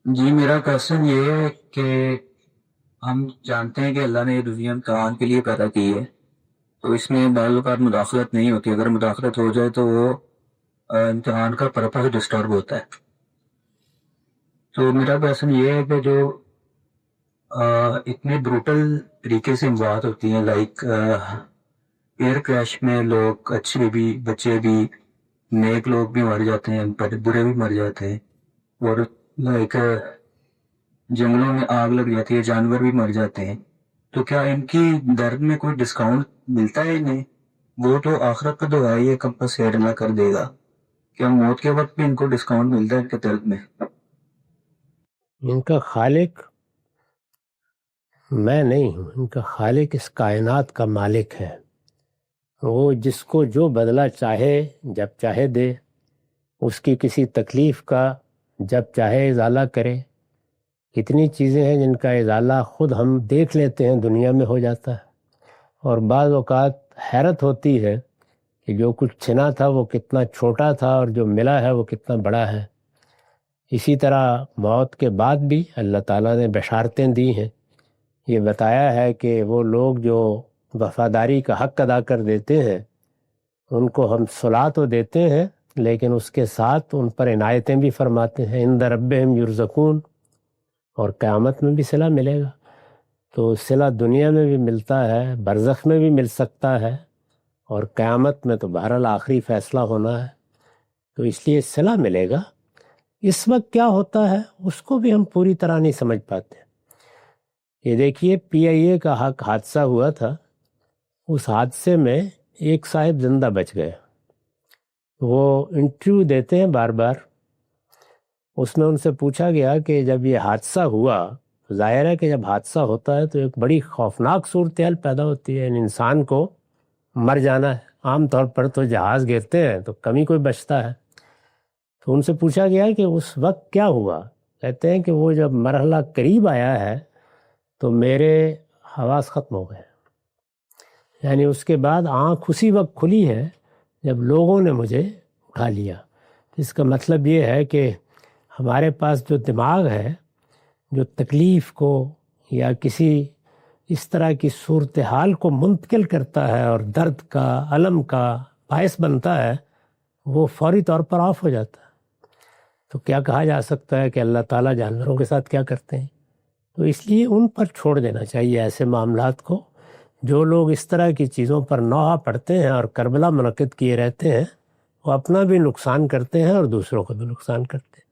جی میرا کوشچن یہ ہے کہ ہم جانتے ہیں کہ اللہ نے یہ دنیا امتحان کے لیے پیدا کی ہے، تو اس میں بعض اوقات مداخلت نہیں ہوتی، اگر مداخلت ہو جائے تو وہ امتحان کا پرپس ڈسٹرب ہوتا ہے۔ تو میرا کوشچن یہ ہے کہ جو اتنے بروٹل طریقے سے اموات ہوتی ہیں، لائک ایئر کریش میں لوگ اچھے بھی، بچے بھی، نیک لوگ بھی مر جاتے ہیں، برے بھی مر جاتے ہیں، اور لائک جنگلوں میں آگ لگ جاتی ہے، جانور بھی مر جاتے ہیں، تو کیا ان کی درد میں کوئی ڈسکاؤنٹ ملتا ہے انہیں؟ وہ تو آخرت کا تو ہے، یہ کمپنسیٹ نہ کر دے گا، کیا موت کے وقت بھی ان کو ڈسکاؤنٹ ملتا ہے ان کے درد میں؟ ان کا خالق میں نہیں ہوں، ان کا خالق اس کائنات کا مالک ہے۔ وہ جس کو جو بدلہ چاہے جب چاہے دے، اس کی کسی تکلیف کا جب چاہے ازالہ کرے۔ کتنی چیزیں ہیں جن کا ازالہ خود ہم دیکھ لیتے ہیں، دنیا میں ہو جاتا ہے، اور بعض اوقات حیرت ہوتی ہے کہ جو کچھ چھنا تھا وہ کتنا چھوٹا تھا اور جو ملا ہے وہ کتنا بڑا ہے۔ اسی طرح موت کے بعد بھی اللہ تعالیٰ نے بشارتیں دی ہیں، یہ بتایا ہے کہ وہ لوگ جو وفاداری کا حق ادا کر دیتے ہیں ان کو ہم صلاح تو دیتے ہیں، لیکن اس کے ساتھ ان پر عنایتیں بھی فرماتے ہیں، عند ربہم یرزقون، اور قیامت میں بھی صلہ ملے گا۔ تو صلہ دنیا میں بھی ملتا ہے، برزخ میں بھی مل سکتا ہے، اور قیامت میں تو بہرحال آخری فیصلہ ہونا ہے، تو اس لیے صلہ ملے گا۔ اس وقت کیا ہوتا ہے اس کو بھی ہم پوری طرح نہیں سمجھ پاتے۔ یہ دیکھیے PIA کا حادثہ ہوا تھا، اس حادثے میں ایک صاحب زندہ بچ گئے، وہ انٹرویو دیتے ہیں بار بار، اس میں ان سے پوچھا گیا کہ جب یہ حادثہ ہوا، ظاہر ہے کہ جب حادثہ ہوتا ہے تو ایک بڑی خوفناک صورتحال پیدا ہوتی ہے، انسان کو مر جانا ہے، عام طور پر تو جہاز گرتے ہیں تو کم ہی کوئی بچتا ہے۔ تو ان سے پوچھا گیا کہ اس وقت کیا ہوا، کہتے ہیں کہ وہ جب مرحلہ قریب آیا ہے تو میرے حواس ختم ہو گئے، یعنی اس کے بعد آنکھ اسی وقت کھلی ہے جب لوگوں نے مجھے اٹھا لیا۔ اس کا مطلب یہ ہے کہ ہمارے پاس جو دماغ ہے جو تکلیف کو یا کسی اس طرح کی صورتحال کو منتقل کرتا ہے اور درد کا، الم کا باعث بنتا ہے، وہ فوری طور پر آف ہو جاتا ہے۔ تو کیا کہا جا سکتا ہے کہ اللہ تعالیٰ جانوروں کے ساتھ کیا کرتے ہیں؟ تو اس لیے ان پر چھوڑ دینا چاہیے ایسے معاملات کو۔ جو لوگ اس طرح کی چیزوں پر نوحہ پڑھتے ہیں اور کربلا منعقد کیے رہتے ہیں، وہ اپنا بھی نقصان کرتے ہیں اور دوسروں کو بھی نقصان کرتے ہیں۔